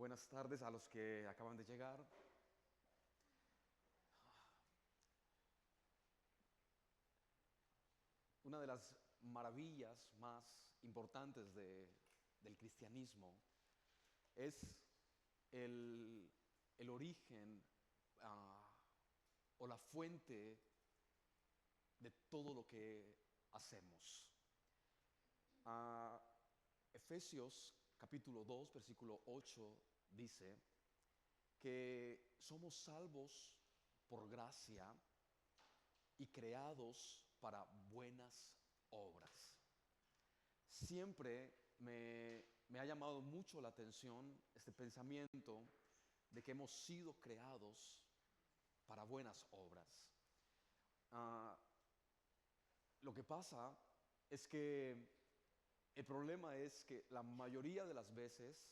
Buenas tardes a los que acaban de llegar. Una de las maravillas más importantes del cristianismo es el, el origen o la fuente de todo lo que hacemos. Ah, Efesios capítulo 2, versículo 8 dice que somos salvos por gracia y creados para buenas obras. Siempre me ha llamado mucho la atención este pensamiento de que hemos sido creados para buenas obras. Ah, lo que pasa es que el problema es que la mayoría de las veces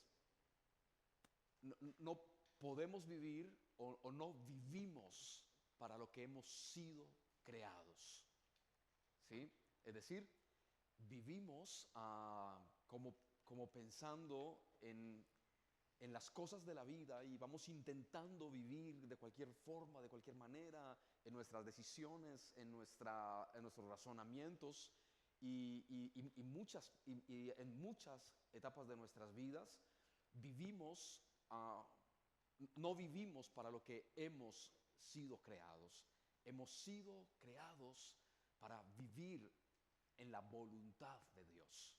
no podemos vivir o no vivimos para lo que hemos sido creados. ¿Sí? Es decir, vivimos como pensando en las cosas de la vida y vamos intentando vivir de cualquier forma, de cualquier manera, en nuestras decisiones, en nuestros razonamientos y en muchas etapas de nuestras vidas vivimos, no vivimos para lo que hemos sido creados. Hemos sido creados para vivir en la voluntad de Dios.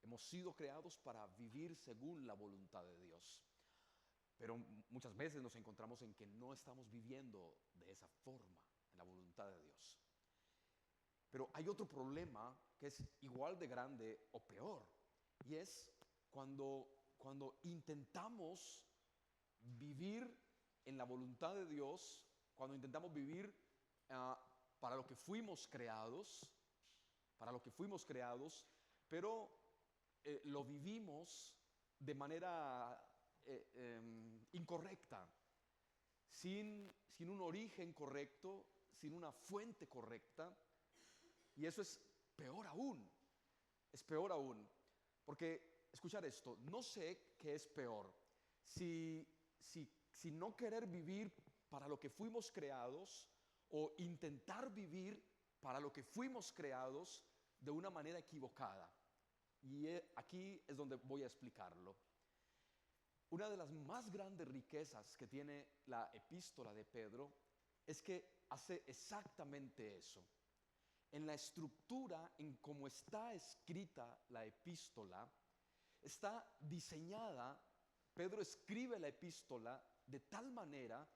Hemos sido creados para vivir según la voluntad de Dios. Pero muchas veces nos encontramos en que no estamos viviendo de esa forma, en la voluntad de Dios. Pero hay otro problema que es igual de grande o peor, y es cuando intentamos vivir en la voluntad de Dios, cuando intentamos vivir para lo que fuimos creados, pero lo vivimos de manera incorrecta, sin un origen correcto, sin una fuente correcta. Y eso es peor aún, porque escuchar esto, no sé qué es peor, si no querer vivir para lo que fuimos creados o intentar vivir para lo que fuimos creados de una manera equivocada. Y aquí es donde voy a explicarlo. Una de las más grandes riquezas que tiene la epístola de Pedro es que hace exactamente eso. En la estructura, en cómo está escrita la epístola, está diseñada. Pedro escribe la epístola de tal manera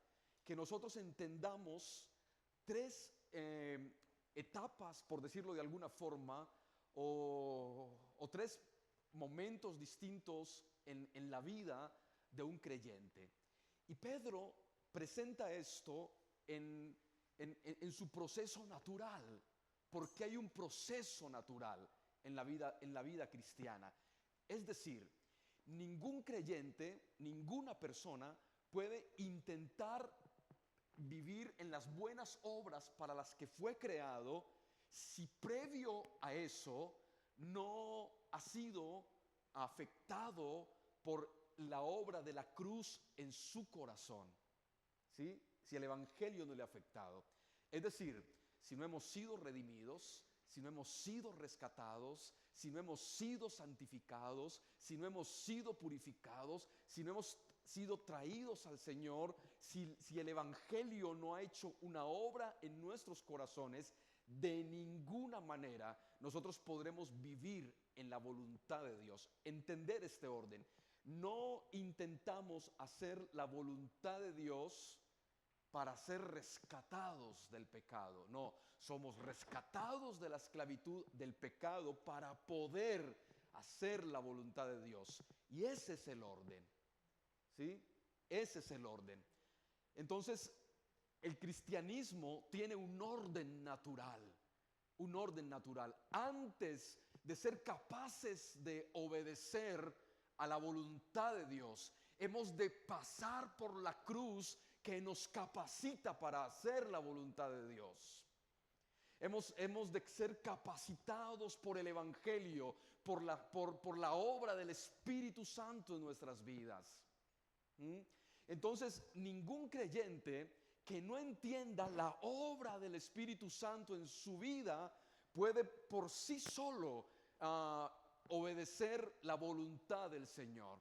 que nosotros entendamos tres etapas, por decirlo de alguna forma, o tres momentos distintos en la vida de un creyente. Y Pedro presenta esto en su proceso natural, porque hay un proceso natural en la vida cristiana. Es decir, ningún creyente, ninguna persona puede intentar vivir en las buenas obras para las que fue creado si previo a eso no ha sido afectado por la obra de la cruz en su corazón. ¿Sí? Si el evangelio no le ha afectado. Es decir, si no hemos sido redimidos, si no hemos sido rescatados, si no hemos sido santificados, si no hemos sido purificados, si no hemos sido traídos al Señor, si el evangelio no ha hecho una obra en nuestros corazones, de ninguna manera nosotros podremos vivir en la voluntad de Dios. Entender este orden. No intentamos hacer la voluntad de Dios para ser rescatados del pecado. No, somos rescatados de la esclavitud del pecado para poder hacer la voluntad de Dios. Y ese es el orden. ¿Sí? Ese es el orden. Entonces, el cristianismo tiene un orden natural. Un orden natural. Antes de ser capaces de obedecer a la voluntad de Dios, hemos de pasar por la cruz que nos capacita para hacer la voluntad de Dios. Hemos de ser capacitados por el Evangelio, por la obra del Espíritu Santo en nuestras vidas. ¿Mm? Entonces, ningún creyente que no entienda la obra del Espíritu Santo en su vida puede por sí solo obedecer la voluntad del Señor.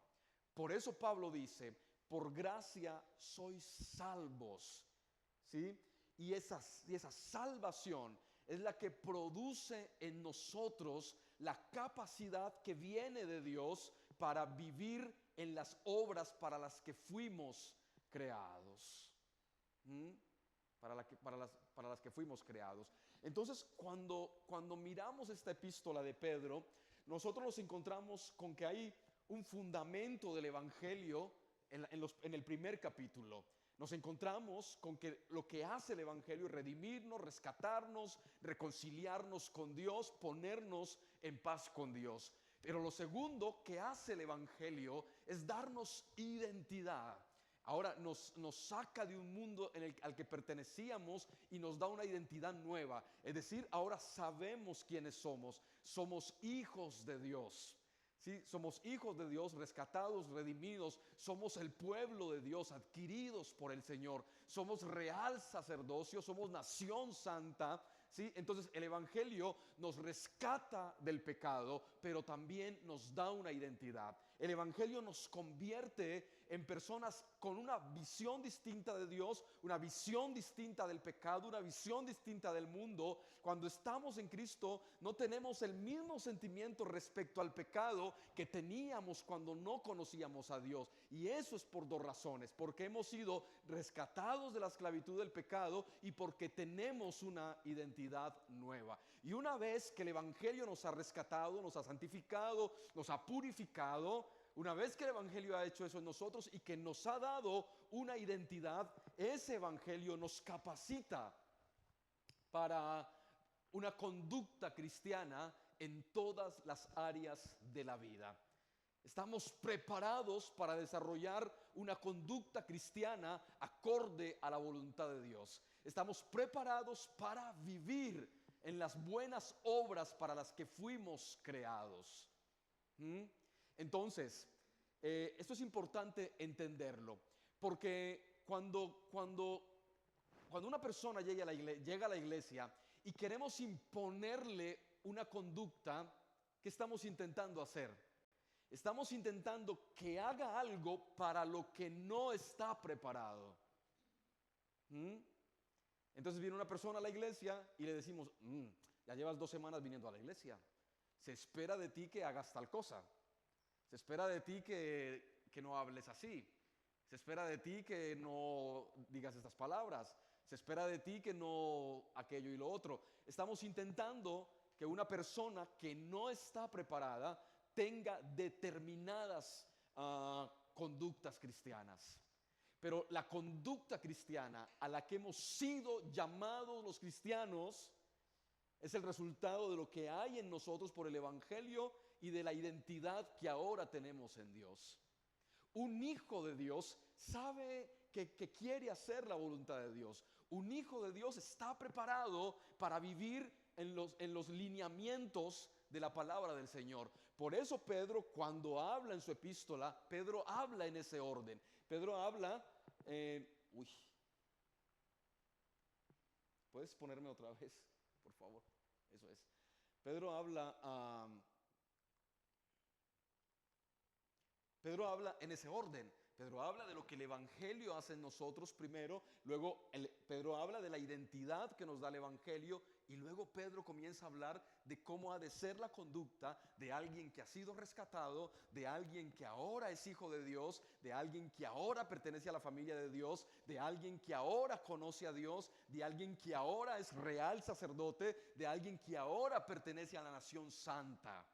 Por eso Pablo dice, por gracia sois salvos, ¿sí? Y esa salvación es la que produce en nosotros la capacidad que viene de Dios para vivir en las obras para las que fuimos creados. ¿Mm? Para las que fuimos creados. Entonces, cuando miramos esta epístola de Pedro, nosotros nos encontramos con que hay un fundamento del Evangelio en el primer capítulo. Nos encontramos con que lo que hace el Evangelio es redimirnos, rescatarnos, reconciliarnos con Dios, ponernos en paz con Dios. Pero lo segundo que hace el Evangelio es darnos identidad. Ahora nos saca de un mundo al que pertenecíamos y nos da una identidad nueva. Es decir, ahora sabemos quiénes somos. Somos hijos de Dios. ¿Sí? Somos hijos de Dios, rescatados, redimidos. Somos el pueblo de Dios, adquiridos por el Señor. Somos real sacerdocio, somos nación santa. ¿Sí? Entonces el Evangelio nos rescata del pecado, pero también nos da una identidad. El Evangelio nos convierte en personas con una visión distinta de Dios, una visión distinta del pecado, una visión distinta del mundo. Cuando estamos en Cristo no tenemos el mismo sentimiento respecto al pecado que teníamos cuando no conocíamos a Dios. Y eso es por dos razones: porque hemos sido rescatados de la esclavitud del pecado y porque tenemos una identidad nueva. Y una vez que el Evangelio nos ha rescatado, nos ha santificado, nos ha purificado, una vez que el Evangelio ha hecho eso en nosotros y que nos ha dado una identidad, ese Evangelio nos capacita para una conducta cristiana en todas las áreas de la vida. Estamos preparados para desarrollar una conducta cristiana acorde a la voluntad de Dios. Estamos preparados para vivir en las buenas obras para las que fuimos creados. Entonces, esto es importante entenderlo, porque cuando una persona llega a la iglesia y queremos imponerle una conducta, ¿qué estamos intentando hacer? Estamos intentando que haga algo para lo que no está preparado. Entonces viene una persona a la iglesia y le decimos, ya llevas 2 semanas viniendo a la iglesia. Se espera de ti que hagas tal cosa. Se espera de ti que no hables así. Se espera de ti que no digas estas palabras. Se espera de ti que no aquello y lo otro. Estamos intentando que una persona que no está preparada tenga determinadas conductas cristianas. Pero la conducta cristiana a la que hemos sido llamados los cristianos es el resultado de lo que hay en nosotros por el Evangelio y de la identidad que ahora tenemos en Dios. Un hijo de Dios sabe que quiere hacer la voluntad de Dios. Un hijo de Dios está preparado para vivir en los lineamientos de la palabra del Señor. Por eso Pedro, cuando habla en su epístola, Pedro habla en ese orden. Pedro habla, ¿puedes ponerme otra vez, por favor? Eso es. Pedro habla en ese orden. Pedro habla de lo que el Evangelio hace en nosotros primero, luego Pedro habla de la identidad que nos da el Evangelio, y luego Pedro comienza a hablar de cómo ha de ser la conducta de alguien que ha sido rescatado, de alguien que ahora es hijo de Dios, de alguien que ahora pertenece a la familia de Dios, de alguien que ahora conoce a Dios, de alguien que ahora es real sacerdote, de alguien que ahora pertenece a la nación santa.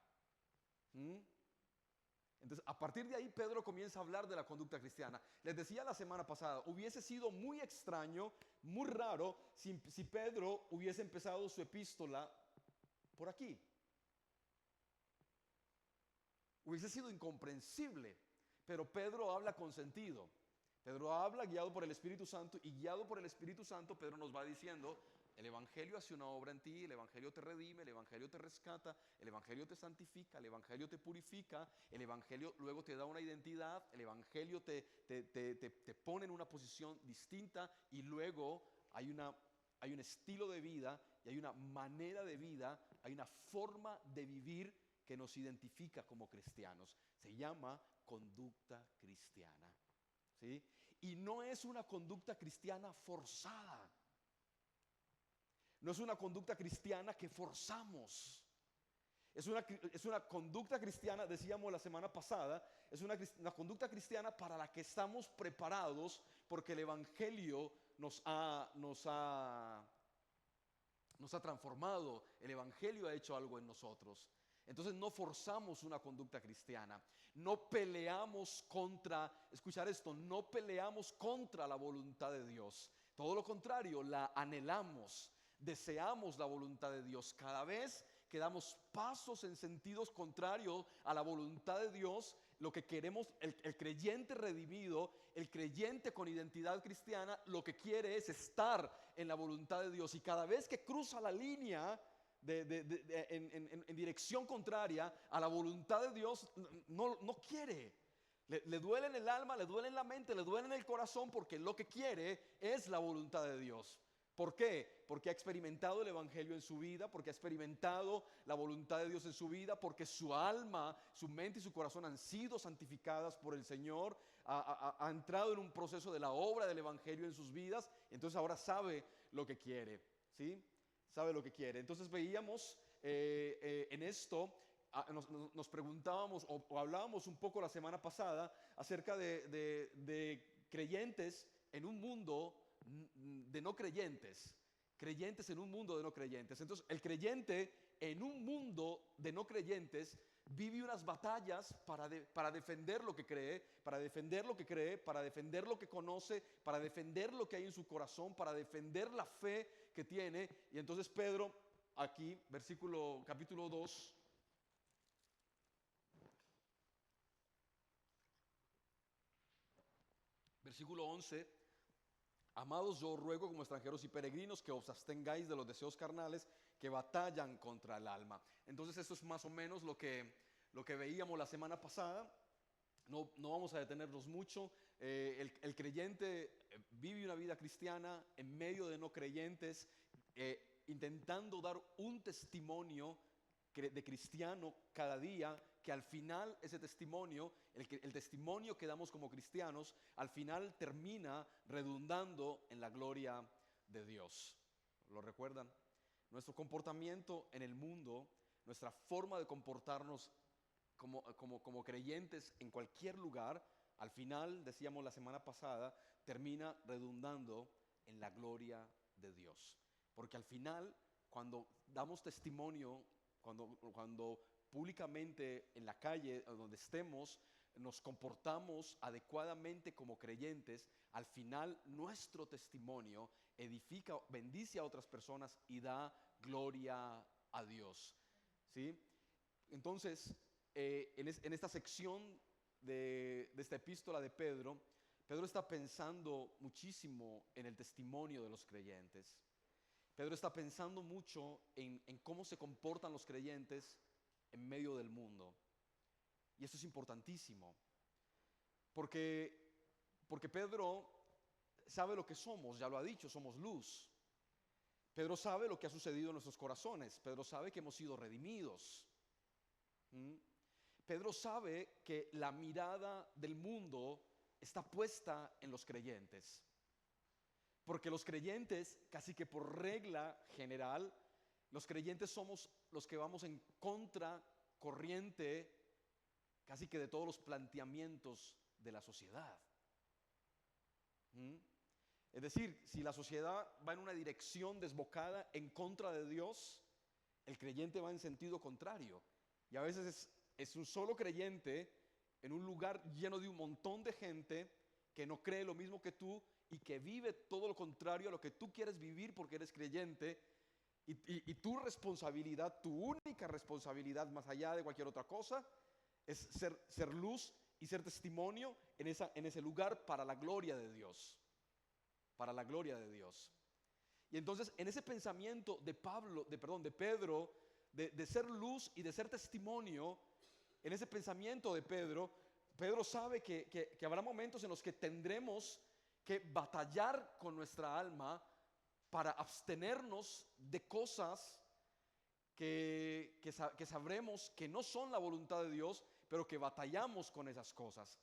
Entonces, a partir de ahí, Pedro comienza a hablar de la conducta cristiana. Les decía la semana pasada, hubiese sido muy extraño, muy raro, si Pedro hubiese empezado su epístola por aquí. Hubiese sido incomprensible, pero Pedro habla con sentido. Pedro habla guiado por el Espíritu Santo, y guiado por el Espíritu Santo, Pedro nos va diciendo, El Evangelio hace una obra en ti, el Evangelio te redime, el Evangelio te rescata, el Evangelio te santifica, el Evangelio te purifica, el Evangelio luego te da una identidad, el Evangelio te pone en una posición distinta y luego hay un estilo de vida y hay una manera de vida, hay una forma de vivir que nos identifica como cristianos. Se llama conducta cristiana, ¿sí? Y no es una conducta cristiana forzada. No es una conducta cristiana que forzamos. Es una conducta cristiana, decíamos la semana pasada, es una conducta cristiana para la que estamos preparados porque el Evangelio nos ha transformado, el Evangelio ha hecho algo en nosotros. Entonces no forzamos una conducta cristiana, no peleamos contra, escuchar esto, no peleamos contra la voluntad de Dios. Todo lo contrario, la anhelamos, deseamos la voluntad de Dios. Cada vez que damos pasos en sentidos contrarios a la voluntad de Dios, lo que queremos, el creyente redimido, el creyente con identidad cristiana, lo que quiere es estar en la voluntad de Dios. Y cada vez que cruza la línea en dirección contraria a la voluntad de Dios, no quiere. Le duele en el alma, le duele en la mente, le duele en el corazón, porque lo que quiere es la voluntad de Dios. ¿Por qué? Porque ha experimentado el Evangelio en su vida, porque ha experimentado la voluntad de Dios en su vida, porque su alma, su mente y su corazón han sido santificadas por el Señor, ha entrado en un proceso de la obra del Evangelio en sus vidas, entonces ahora sabe lo que quiere, ¿sí? Sabe lo que quiere. Entonces veíamos en esto, nos preguntábamos o hablábamos un poco la semana pasada acerca de creyentes en un mundo de no creyentes, creyentes en un mundo de no creyentes. Entonces el creyente en un mundo de no creyentes vive unas batallas para defender lo que cree, para defender lo que cree, para defender lo que conoce, para defender lo que hay en su corazón, para defender la fe que tiene. Y entonces Pedro aquí, capítulo 2, versículo 11: amados, yo os ruego como extranjeros y peregrinos que os abstengáis de los deseos carnales que batallan contra el alma. Entonces esto es más o menos lo que veíamos la semana pasada. No vamos a detenernos mucho. El creyente vive una vida cristiana en medio de no creyentes, intentando dar un testimonio de cristiano cada día, que al final ese testimonio, el testimonio que damos como cristianos, al final termina redundando en la gloria de Dios. ¿Lo recuerdan? Nuestro comportamiento en el mundo, nuestra forma de comportarnos como creyentes en cualquier lugar, al final, decíamos la semana pasada, termina redundando en la gloria de Dios. Porque al final, cuando damos testimonio, cuando públicamente en la calle, donde estemos, nos comportamos adecuadamente como creyentes, al final nuestro testimonio edifica, bendice a otras personas y da gloria a Dios, ¿sí? Entonces, en esta sección de esta epístola de Pedro, Pedro está pensando muchísimo en el testimonio de los creyentes. Pedro está pensando mucho en cómo se comportan los creyentes en medio del mundo. Y esto es importantísimo, porque Pedro sabe lo que somos, ya lo ha dicho, somos luz. Pedro sabe lo que ha sucedido en nuestros corazones. Pedro sabe que hemos sido redimidos. Pedro sabe que la mirada del mundo está puesta en los creyentes. Porque los creyentes, casi que por regla general, los creyentes somos los que vamos en contra corriente casi que de todos los planteamientos de la sociedad. Es decir, si la sociedad va en una dirección desbocada en contra de Dios, el creyente va en sentido contrario. Y a veces es un solo creyente en un lugar lleno de un montón de gente que no cree lo mismo que tú y que vive todo lo contrario a lo que tú quieres vivir porque eres creyente. Y tu responsabilidad, tu única responsabilidad más allá de cualquier otra cosa, es ser luz y ser testimonio en ese lugar para la gloria de Dios. Para la gloria de Dios. Y entonces en ese pensamiento de Pedro, de ser luz y de ser testimonio, en ese pensamiento de Pedro, Pedro sabe que habrá momentos en los que tendremos que batallar con nuestra alma para abstenernos de cosas que sabremos que no son la voluntad de Dios, pero que batallamos con esas cosas.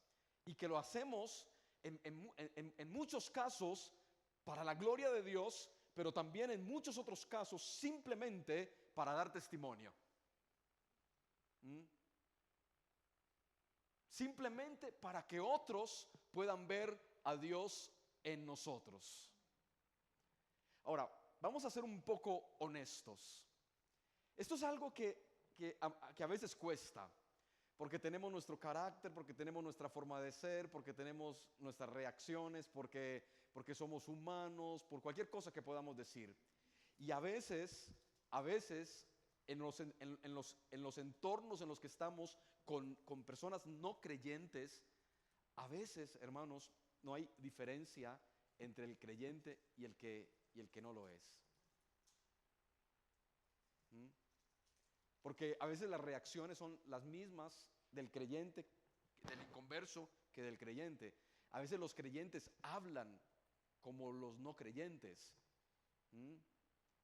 Y que lo hacemos en muchos casos para la gloria de Dios, pero también en muchos otros casos simplemente para dar testimonio. ¿Mm? Simplemente para que otros puedan ver a Dios en nosotros. Ahora, vamos a ser un poco honestos. Esto es algo que a veces cuesta, porque tenemos nuestro carácter, porque tenemos nuestra forma de ser, porque tenemos nuestras reacciones, porque somos humanos, por cualquier cosa que podamos decir. Y a veces en los entornos en los que estamos con personas no creyentes, a veces, hermanos, no hay diferencia entre el creyente y el que no lo es. ¿Mm? Porque a veces las reacciones son las mismas del creyente, del inconverso, que del creyente. A veces los creyentes hablan como los no creyentes. ¿Mm?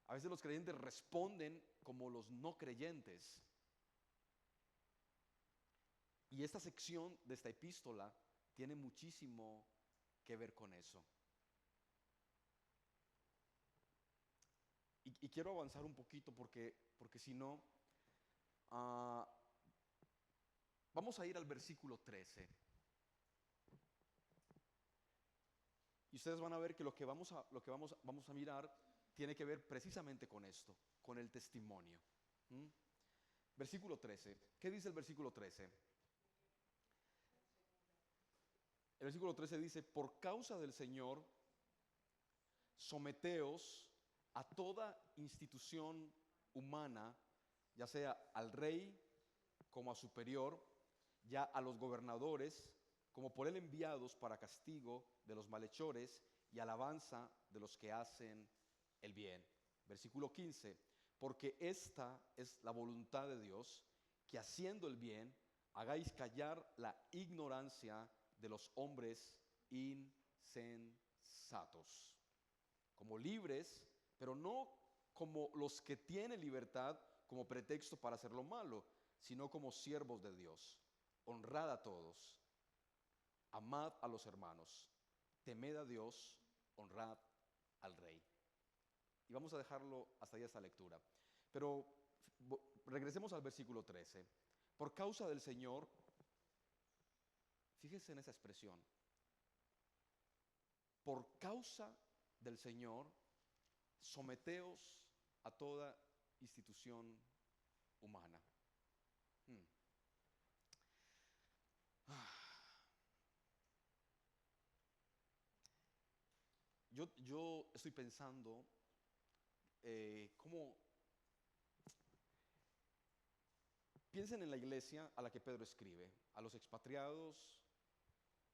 A veces los creyentes responden como los no creyentes. Y esta sección de esta epístola tiene muchísimo que ver con eso. Y quiero avanzar un poquito porque si no, vamos a ir al versículo 13. Y ustedes van a ver que lo que vamos a mirar tiene que ver precisamente con esto, con el testimonio. ¿Mm? Versículo 13. ¿Qué dice el versículo 13? El versículo 13 dice: por causa del Señor, someteos a toda institución humana, ya sea al rey como a superior, ya a los gobernadores, como por él enviados para castigo de los malhechores y alabanza de los que hacen el bien. Versículo 15, porque esta es la voluntad de Dios, que haciendo el bien hagáis callar la ignorancia de los hombres insensatos, como libres, pero no como los que tienen libertad como pretexto para hacer lo malo, sino como siervos de Dios. Honrad a todos, amad a los hermanos, temed a Dios, honrad al rey. Y vamos a dejarlo hasta ahí esta lectura. Pero regresemos al versículo 13. Por causa del Señor, fíjese en esa expresión. Por causa del Señor, someteos a toda institución humana. Yo estoy pensando cómo. Piensen en la iglesia a la que Pedro escribe, a los expatriados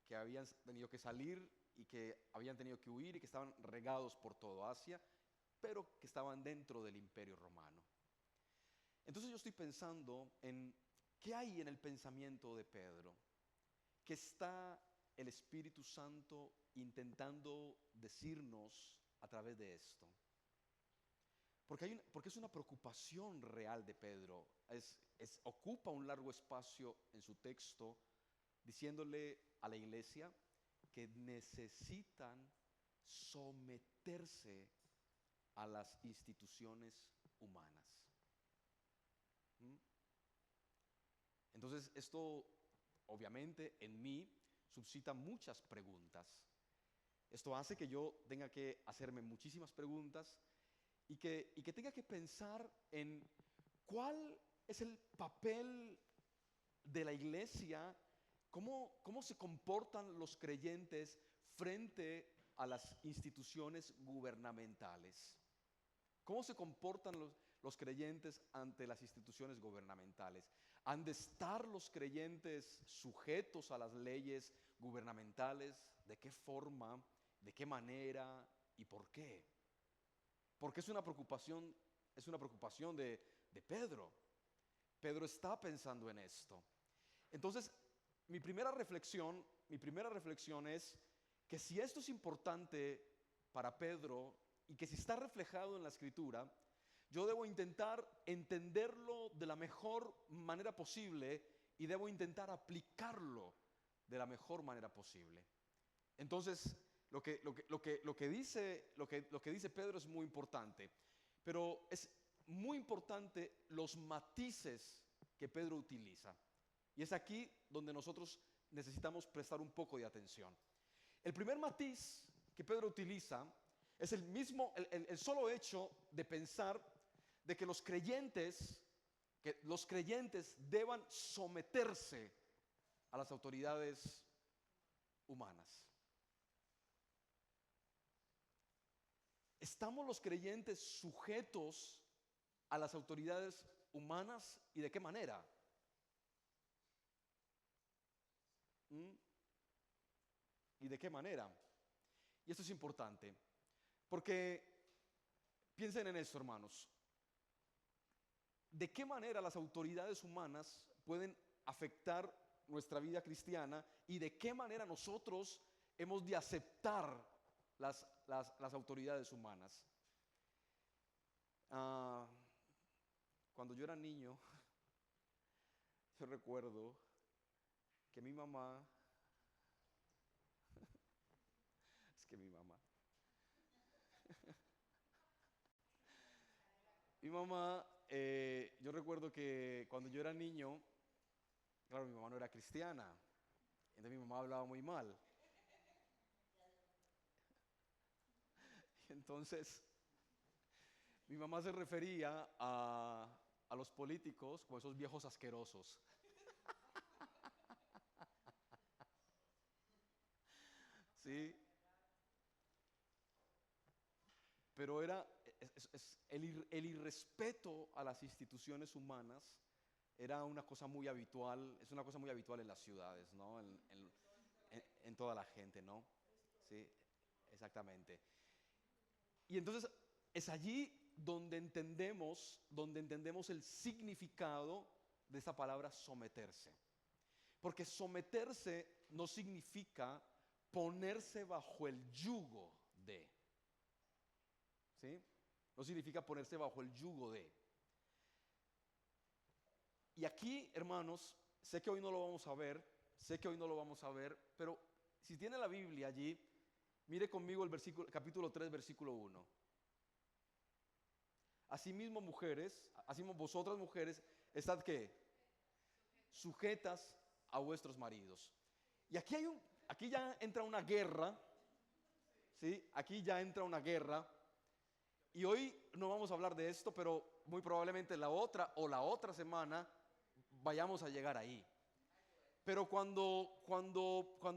que habían tenido que salir y que habían tenido que huir y que estaban regados por todo Asia, pero que estaban dentro del Imperio Romano. Entonces yo estoy pensando en qué hay en el pensamiento de Pedro, que está el Espíritu Santo intentando decirnos a través de esto. Porque es una preocupación real de Pedro. Ocupa un largo espacio en su texto diciéndole a la iglesia que necesitan someterse a las instituciones humanas. ¿Mm? Entonces esto obviamente en mí suscita muchas preguntas. Esto hace que yo tenga que hacerme muchísimas preguntas y que tenga que pensar en cuál es el papel de la iglesia, cómo se comportan los creyentes frente a las instituciones gubernamentales. ¿Cómo se comportan los creyentes ante las instituciones gubernamentales? ¿Han de estar los creyentes sujetos a las leyes gubernamentales? ¿De qué forma? ¿De qué manera? ¿Y por qué? porque es una preocupación de Pedro. Pedro está pensando en esto. Entonces, mi primera reflexión es que si esto es importante para Pedro y que si está reflejado en la Escritura, yo debo intentar entenderlo de la mejor manera posible y debo intentar aplicarlo de la mejor manera posible. Entonces, lo que dice Pedro es muy importante, pero es muy importante los matices que Pedro utiliza. Y es aquí donde nosotros necesitamos prestar un poco de atención. El primer matiz que Pedro utiliza es el solo hecho de pensar de que los creyentes deban someterse a las autoridades humanas. ¿Estamos los creyentes sujetos a las autoridades humanas y de qué manera? ¿Y de qué manera? Y esto es importante, porque piensen en esto, hermanos. ¿De qué manera las autoridades humanas pueden afectar nuestra vida cristiana y de qué manera nosotros hemos de aceptar las autoridades humanas? Cuando yo era niño, yo recuerdo que mi mamá, es que mi mamá, yo recuerdo que cuando yo era niño, claro, mi mamá no era cristiana, entonces mi mamá hablaba muy mal. Entonces, mi mamá se refería a los políticos como esos viejos asquerosos. ¿Sí? Pero el irrespeto a las instituciones humanas era una cosa muy habitual, es una cosa muy habitual en las ciudades, ¿no? En toda la gente, ¿no? Sí, exactamente. Y entonces es allí donde entendemos el significado de esa palabra someterse. Porque someterse no significa ponerse bajo el yugo de. ¿Sí? No significa ponerse bajo el yugo de. Y aquí, hermanos, sé que hoy no lo vamos a ver, pero si tiene la Biblia allí, mire conmigo el capítulo 3, versículo 1. Asimismo, vosotras mujeres, estad ¿qué? Sujetas a vuestros maridos. Y aquí ya entra una guerra, ¿sí? Aquí ya entra una guerra. Y hoy no vamos a hablar de esto, pero muy probablemente la otra semana vayamos a llegar ahí. Pero cuando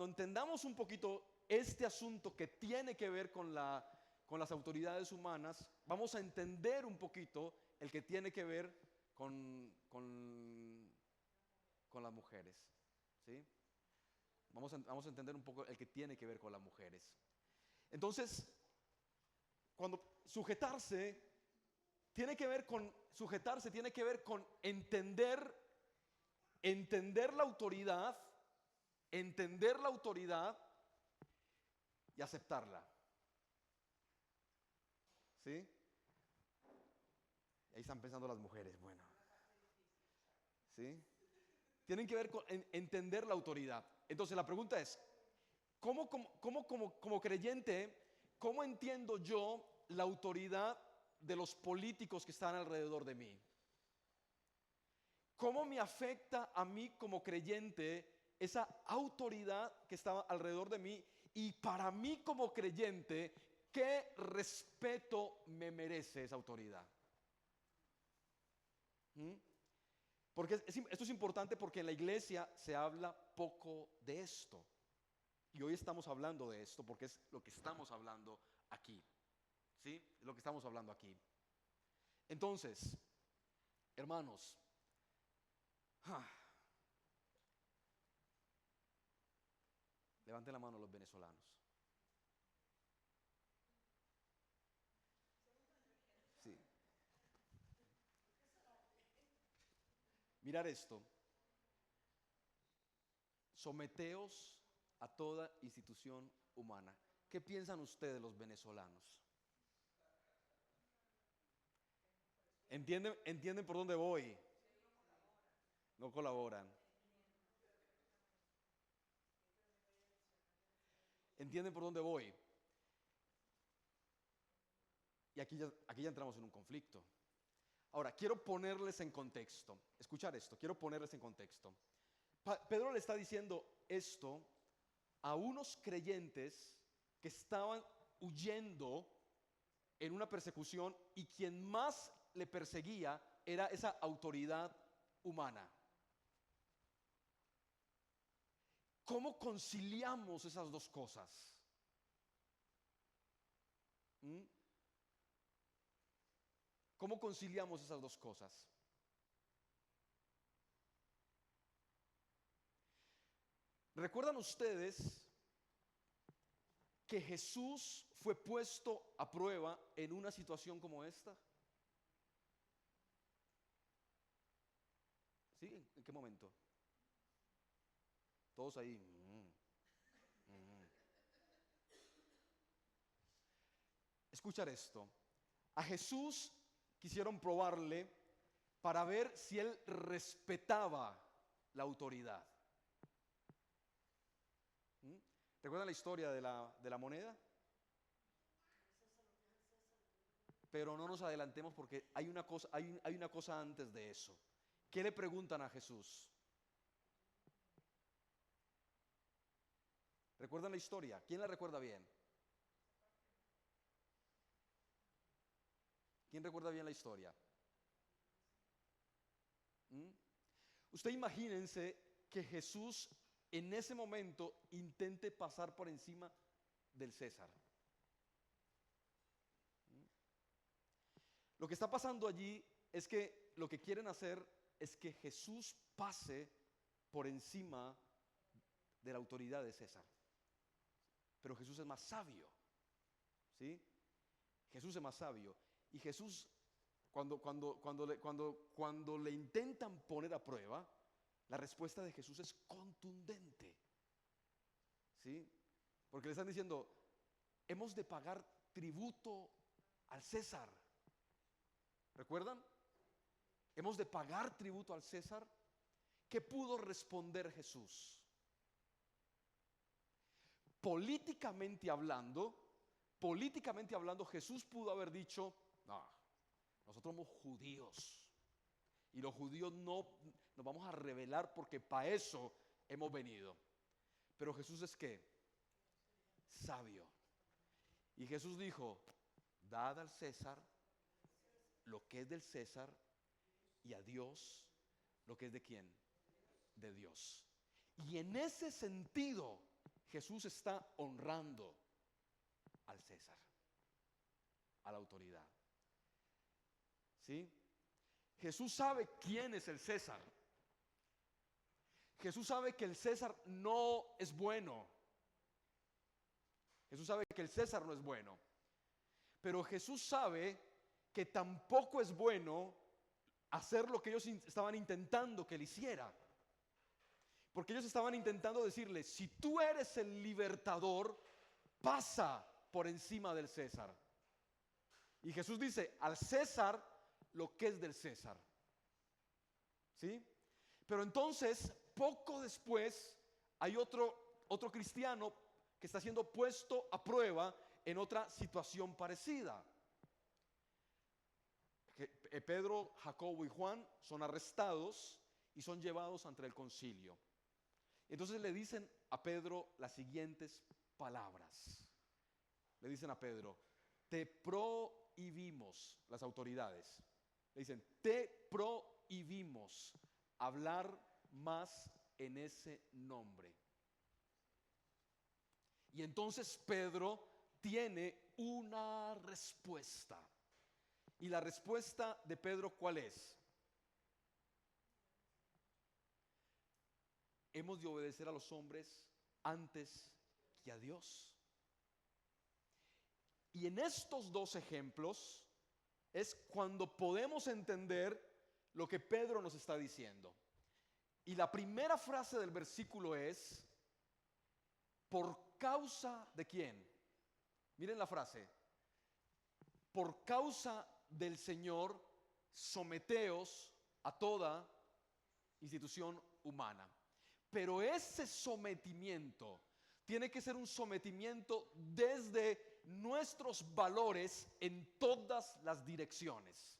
entendamos un poquito este asunto que tiene que ver con las autoridades humanas, vamos a entender un poquito el que tiene que ver con las mujeres. ¿Sí? Vamos a entender un poco el que tiene que ver con las mujeres. Entonces, cuando sujetarse tiene que ver con entender la autoridad y aceptarla. ¿Sí? Ahí están pensando las mujeres, bueno. ¿Sí? Tienen que ver con entender la autoridad. Entonces la pregunta es, como creyente, ¿cómo entiendo yo la autoridad de los políticos que están alrededor de mí? ¿Cómo me afecta a mí como creyente esa autoridad que está alrededor de mí? Y para mí como creyente, ¿qué respeto me merece esa autoridad? Porque esto es importante porque en la iglesia se habla poco de esto. Y hoy estamos hablando de esto porque es lo que estamos hablando aquí. ¿Sí? Es lo que estamos hablando aquí. Entonces, hermanos, levanten la mano los venezolanos. mirar esto. Someteos a toda institución humana. ¿Qué piensan ustedes los venezolanos? ¿Entienden por dónde voy? No colaboran. ¿Entienden por dónde voy? Y aquí ya entramos en un conflicto. Ahora, quiero ponerles en contexto. Escuchar esto, quiero ponerles en contexto. Pedro le está diciendo esto a unos creyentes que estaban huyendo en una persecución y quien más le perseguía era esa autoridad humana. ¿Cómo conciliamos esas dos cosas? ¿Cómo conciliamos esas dos cosas? ¿Recuerdan ustedes que Jesús fue puesto a prueba en una situación como esta? ¿Sí? ¿En qué momento? Todos ahí. Escuchar esto. A Jesús quisieron probarle para ver si él respetaba la autoridad. ¿Recuerdan la historia de la moneda? Pero no nos adelantemos porque hay una cosa antes de eso. ¿Qué le preguntan a Jesús? ¿Recuerdan la historia? ¿Quién la recuerda bien? ¿Quién recuerda bien la historia? Usted imagínense que Jesús en ese momento intente pasar por encima del César. Lo que está pasando allí es que lo que quieren hacer es que Jesús pase por encima de la autoridad de César. Pero Jesús es más sabio, ¿sí? Jesús es más sabio. Y Jesús, cuando le intentan poner a prueba, la respuesta de Jesús es contundente, ¿sí? Porque le están diciendo, hemos de pagar tributo al César. ¿Recuerdan? Hemos de pagar tributo al César. ¿Qué pudo responder Jesús? Políticamente hablando, Jesús pudo haber dicho, no, nosotros somos judíos y los judíos no nos vamos a rebelar porque para eso hemos venido. Pero Jesús es ¿qué? Sabio. Y Jesús dijo, dad al César lo que es del César y a Dios lo que es de quién, de Dios. Y en ese sentido Jesús está honrando al César, a la autoridad. ¿Sí? Jesús sabe quién es el César. Jesús sabe que el César no es bueno. Jesús sabe que el César no es bueno. Pero Jesús sabe que tampoco es bueno hacer lo que ellos estaban intentando que él hiciera. Porque ellos estaban intentando decirle, si tú eres el libertador, pasa por encima del César. Y Jesús dice, al César lo que es del César. ¿Sí? Pero entonces, poco después, hay otro cristiano que está siendo puesto a prueba en otra situación parecida. Pedro, Jacobo y Juan son arrestados y son llevados ante el concilio. Entonces le dicen a Pedro las siguientes palabras. Le dicen a Pedro, te prohibimos, las autoridades, le dicen, te prohibimos hablar más en ese nombre. Y entonces Pedro tiene una respuesta. Y la respuesta de Pedro, ¿cuál es? Hemos de obedecer a los hombres antes que a Dios. Y en estos dos ejemplos es cuando podemos entender lo que Pedro nos está diciendo. Y la primera frase del versículo es, ¿por causa de quién? Miren la frase, por causa del Señor, someteos a toda institución humana. Pero ese sometimiento tiene que ser un sometimiento desde nuestros valores en todas las direcciones.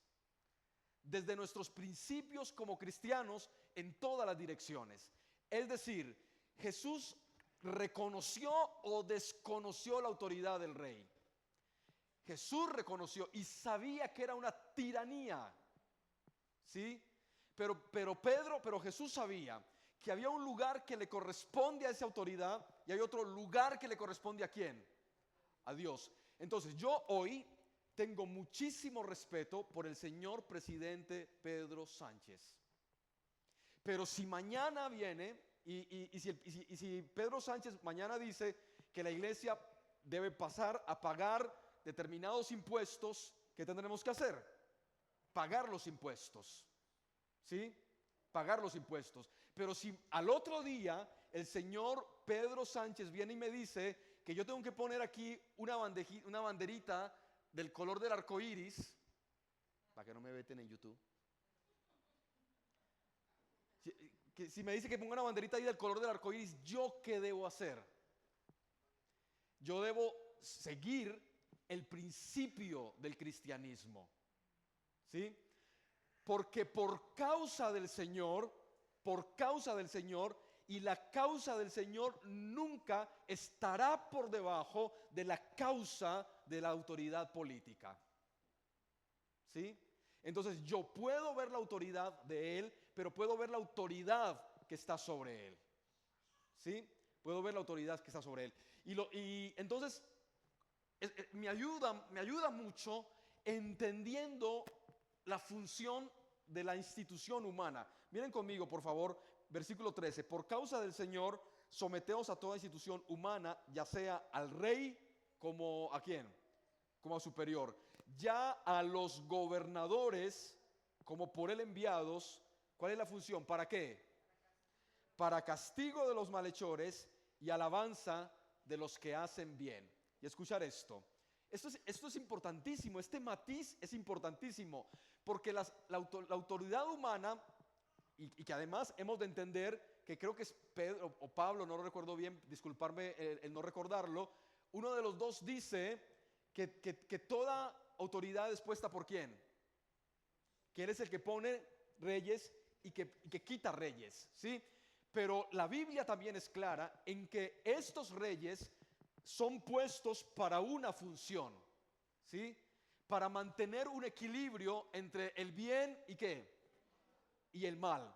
Desde nuestros principios como cristianos en todas las direcciones. Es decir, Jesús reconoció o desconoció la autoridad del rey. Jesús reconoció y sabía que era una tiranía, ¿sí? Pero Jesús sabía que había un lugar que le corresponde a esa autoridad y hay otro lugar que le corresponde ¿a quién? A Dios. Entonces yo hoy tengo muchísimo respeto por el señor presidente Pedro Sánchez. Pero si mañana viene y si Pedro Sánchez mañana dice que la iglesia debe pasar a pagar determinados impuestos, ¿qué tendremos que hacer? Pagar los impuestos, ¿sí? Pagar los impuestos. Pero si al otro día el señor Pedro Sánchez viene y me dice que yo tengo que poner aquí una banderita del color del arco iris, para que no me veten en YouTube. Si me dice que ponga una banderita ahí del color del arco iris, ¿yo qué debo hacer? Yo debo seguir el principio del cristianismo, ¿sí? Porque por causa del Señor y la causa del Señor nunca estará por debajo de la causa de la autoridad política, ¿sí? Entonces yo puedo ver la autoridad de Él, pero puedo ver la autoridad que está sobre Él, ¿sí? Puedo ver la autoridad que está sobre Él. Y entonces me ayuda mucho entendiendo la función de la institución humana. Miren conmigo, por favor, versículo 13. Por causa del Señor, someteos a toda institución humana, ya sea al rey como ¿a quién? Como a superior. Ya a los gobernadores, como por él enviados. ¿Cuál es la función? ¿Para qué? Para castigo de los malhechores y alabanza de los que hacen bien. Y escuchar esto. Esto es importantísimo, este matiz es importantísimo, porque la autoridad humana, y que además hemos de entender, que creo que es Pedro o Pablo, no lo recuerdo bien, disculparme el no recordarlo, uno de los dos dice que toda autoridad es puesta por ¿quién? Que Él es el que pone reyes y que quita reyes, ¿sí? Pero la Biblia también es clara en que estos reyes son puestos para una función, ¿sí? Para mantener un equilibrio entre el bien y ¿qué? Y el mal.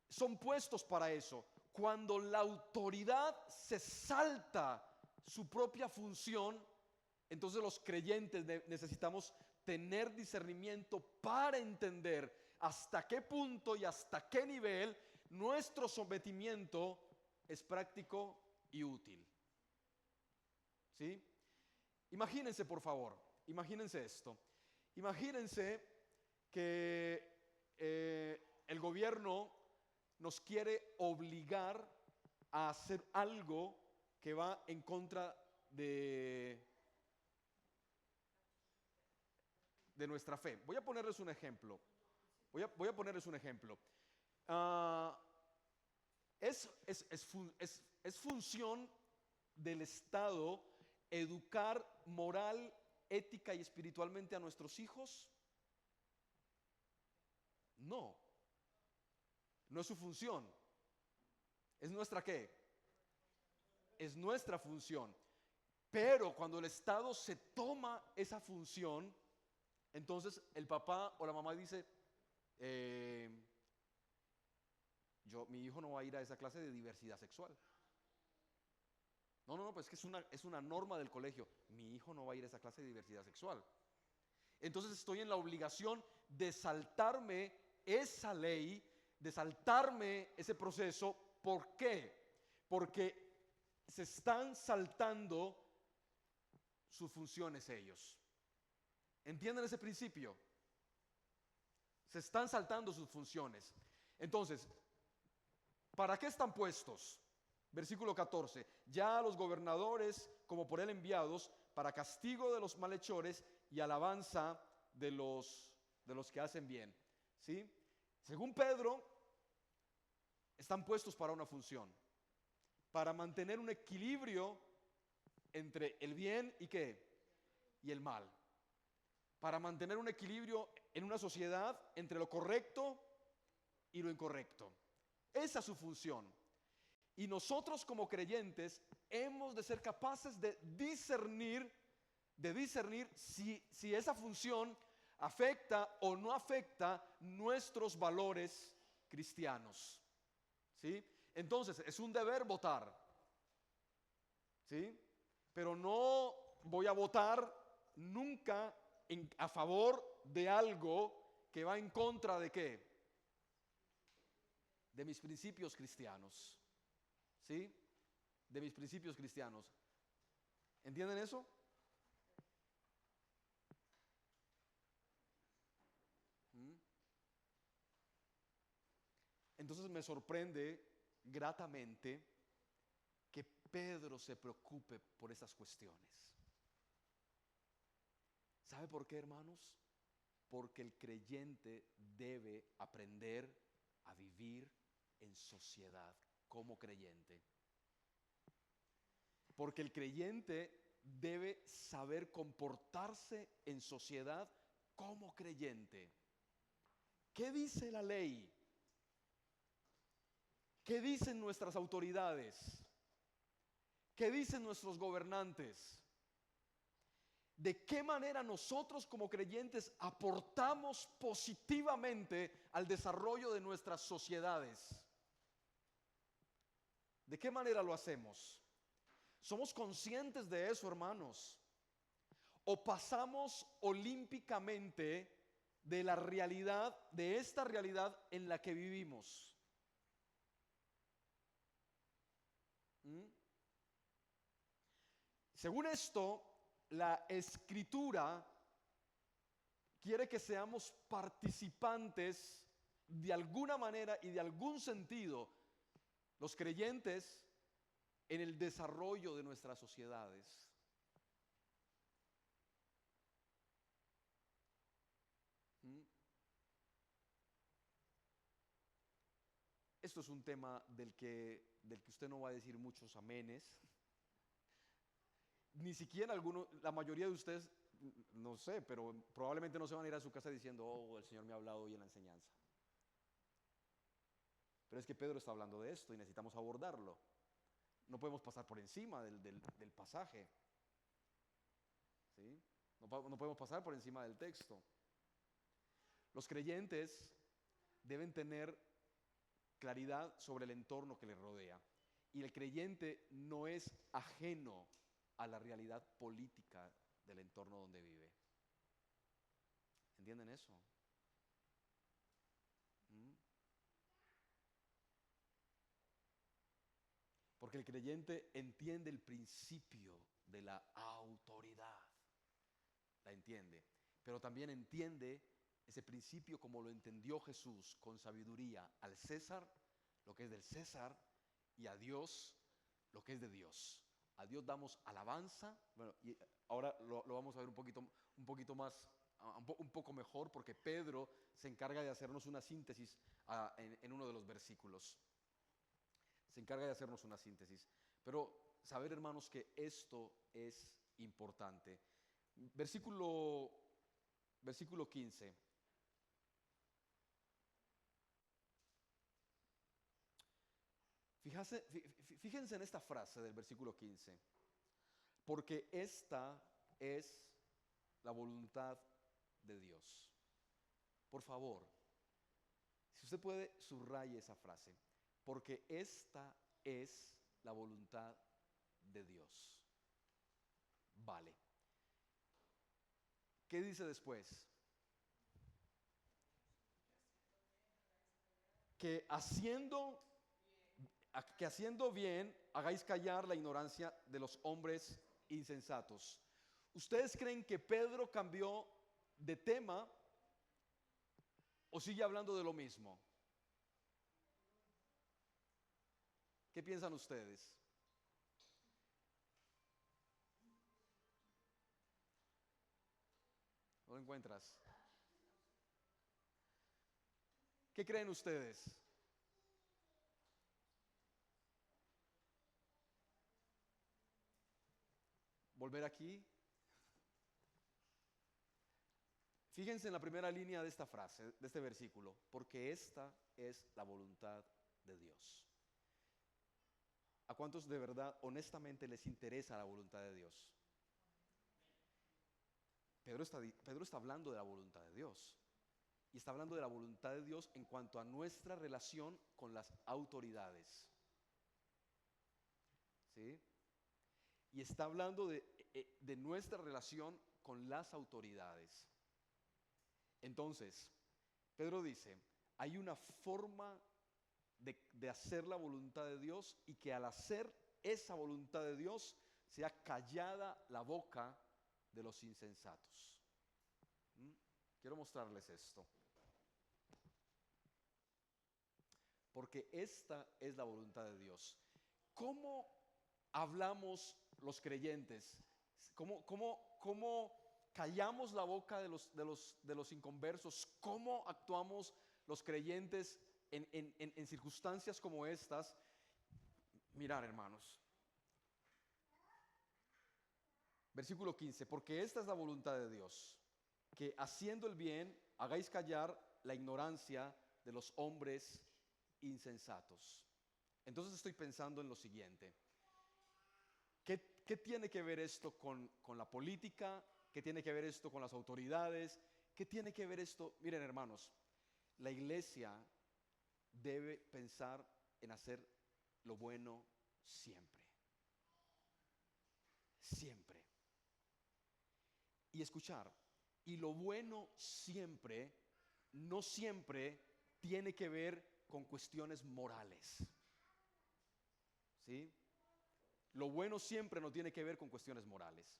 Son puestos para eso. Cuando la autoridad se salta su propia función, entonces los creyentes necesitamos tener discernimiento para entender hasta qué punto y hasta qué nivel nuestro sometimiento es práctico y útil. ¿Sí? Imagínense, por favor, imagínense esto. Imagínense que el gobierno nos quiere obligar a hacer algo que va en contra de nuestra fe. Voy a ponerles un ejemplo. Voy a ponerles un ejemplo. Es función del Estado educar moral, ética y espiritualmente a nuestros hijos. No es su función. ¿Es nuestra qué? Es nuestra función. Pero cuando el Estado se toma esa función, entonces el papá o la mamá dice, mi hijo no va a ir a esa clase de diversidad sexual. No, pues que es una norma del colegio. Mi hijo no va a ir a esa clase de diversidad sexual. Entonces estoy en la obligación de saltarme esa ley, de saltarme ese proceso. ¿Por qué? Porque se están saltando sus funciones ellos. ¿Entienden ese principio? Se están saltando sus funciones. Entonces, ¿Para qué están puestos? Versículo 14. Ya los gobernadores, como por él enviados, para castigo de los malhechores y alabanza de los que hacen bien. ¿Sí? Según Pedro, están puestos para una función, para mantener un equilibrio entre el bien y ¿qué? Y el mal. Para mantener un equilibrio en una sociedad entre lo correcto y lo incorrecto. Esa es su función. Y nosotros como creyentes hemos de ser capaces de discernir si esa función afecta o no afecta nuestros valores cristianos. ¿Sí? Entonces, es un deber votar. ¿Sí? Pero no voy a votar nunca a favor de algo que va en contra de ¿qué? De mis principios cristianos. ¿Sí? De mis principios cristianos. ¿Entienden eso? Entonces me sorprende gratamente que Pedro se preocupe por esas cuestiones. ¿Sabe por qué, hermanos? Porque el creyente debe aprender a vivir en sociedad como creyente. Porque el creyente debe saber comportarse en sociedad como creyente. ¿Qué dice la ley? ¿Qué dicen nuestras autoridades? ¿Qué dicen nuestros gobernantes? ¿De qué manera nosotros como creyentes aportamos positivamente al desarrollo de nuestras sociedades? ¿De qué manera lo hacemos? ¿Somos conscientes de eso, hermanos? ¿O pasamos olímpicamente de la realidad, de esta realidad en la que vivimos? Según esto, la Escritura quiere que seamos participantes de alguna manera y de algún sentido, los creyentes, en el desarrollo de nuestras sociedades. Esto es un tema del que usted no va a decir muchos amenes. Ni siquiera la mayoría de ustedes, no sé, pero probablemente no se van a ir a su casa diciendo, oh, el Señor me ha hablado hoy en la enseñanza. Pero es que Pedro está hablando de esto y necesitamos abordarlo. No podemos pasar por encima del pasaje. ¿Sí? No podemos pasar por encima del texto. Los creyentes deben tener claridad sobre el entorno que les rodea. Y el creyente no es ajeno a la realidad política del entorno donde vive. ¿Entienden eso? Porque el creyente entiende el principio de la autoridad. La entiende. Pero también entiende ese principio como lo entendió Jesús, con sabiduría: al César lo que es del César y a Dios lo que es de Dios. A Dios damos alabanza. Bueno, y ahora lo vamos a ver un poquito más, un poco mejor, porque Pedro se encarga de hacernos una síntesis en uno de los versículos. Se encarga de hacernos una síntesis. Pero saber, hermanos, que esto es importante. Versículo 15. Fíjense en esta frase del versículo 15. Porque esta es la voluntad de Dios. Por favor, si usted puede, subraye esa frase. Porque esta es la voluntad de Dios. Vale. ¿Qué dice después? Que haciendo bien hagáis callar la ignorancia de los hombres insensatos. ¿Ustedes creen que Pedro cambió de tema o sigue hablando de lo mismo? ¿Qué piensan ustedes? ¿No lo encuentras? ¿Qué creen ustedes? ¿Volver aquí? Fíjense en la primera línea de esta frase, de este versículo, porque esta es la voluntad de Dios. ¿A cuántos de verdad, honestamente, les interesa la voluntad de Dios? Pedro está hablando de la voluntad de Dios. Y está hablando de la voluntad de Dios en cuanto a nuestra relación con las autoridades. ¿Sí? Y está hablando de nuestra relación con las autoridades. Entonces, Pedro dice, hay una forma de hacer la voluntad de Dios y que al hacer esa voluntad de Dios sea callada la boca de los insensatos. ¿Mm? Quiero mostrarles esto. Porque esta es la voluntad de Dios. ¿Cómo hablamos los creyentes? ¿Cómo callamos la boca de los inconversos? ¿Cómo actuamos los creyentes en circunstancias como estas? Mirar, hermanos. Versículo 15. Porque esta es la voluntad de Dios, que haciendo el bien hagáis callar la ignorancia de los hombres insensatos. Entonces estoy pensando en lo siguiente. ¿Qué tiene que ver esto con la política? ¿Qué tiene que ver esto con las autoridades? ¿Qué tiene que ver esto? Miren, hermanos, la iglesia debe pensar en hacer lo bueno siempre. Siempre. Y escuchar. Y lo bueno siempre, no siempre tiene que ver con cuestiones morales. ¿Sí? Lo bueno siempre no tiene que ver con cuestiones morales.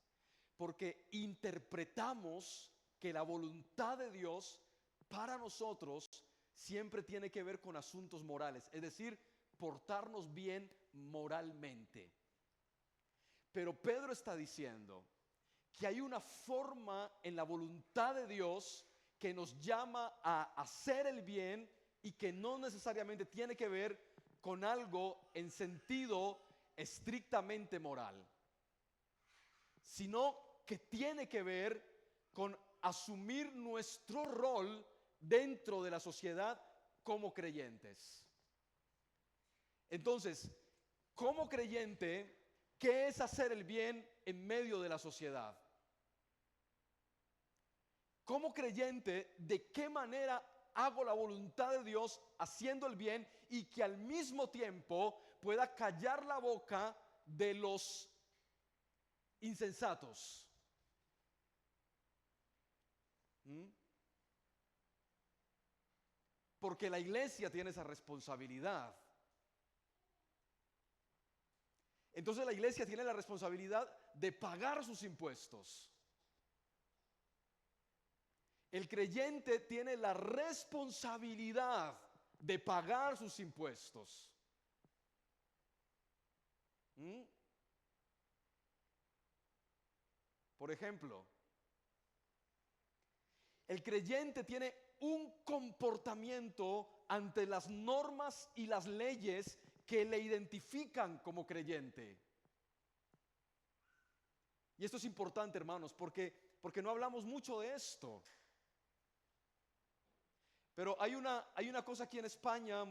Porque interpretamos que la voluntad de Dios para nosotros siempre tiene que ver con asuntos morales. Es decir, portarnos bien moralmente. Pero Pedro está diciendo que hay una forma en la voluntad de Dios que nos llama a hacer el bien y que no necesariamente tiene que ver con algo en sentido estrictamente moral, sino que tiene que ver con asumir nuestro rol dentro de la sociedad como creyentes. Entonces, como creyente, ¿qué es hacer el bien en medio de la sociedad? Como creyente, ¿de qué manera hago la voluntad de Dios haciendo el bien y que al mismo tiempo pueda callar la boca de los insensatos? ¿Mm? Porque la iglesia tiene esa responsabilidad. Entonces la iglesia tiene la responsabilidad de pagar sus impuestos. El creyente tiene la responsabilidad de pagar sus impuestos. ¿Mm? Por ejemplo, el creyente tiene un comportamiento ante las normas y las leyes que le identifican como creyente. Y esto es importante, hermanos, porque no hablamos mucho de esto. Pero hay una cosa aquí en España,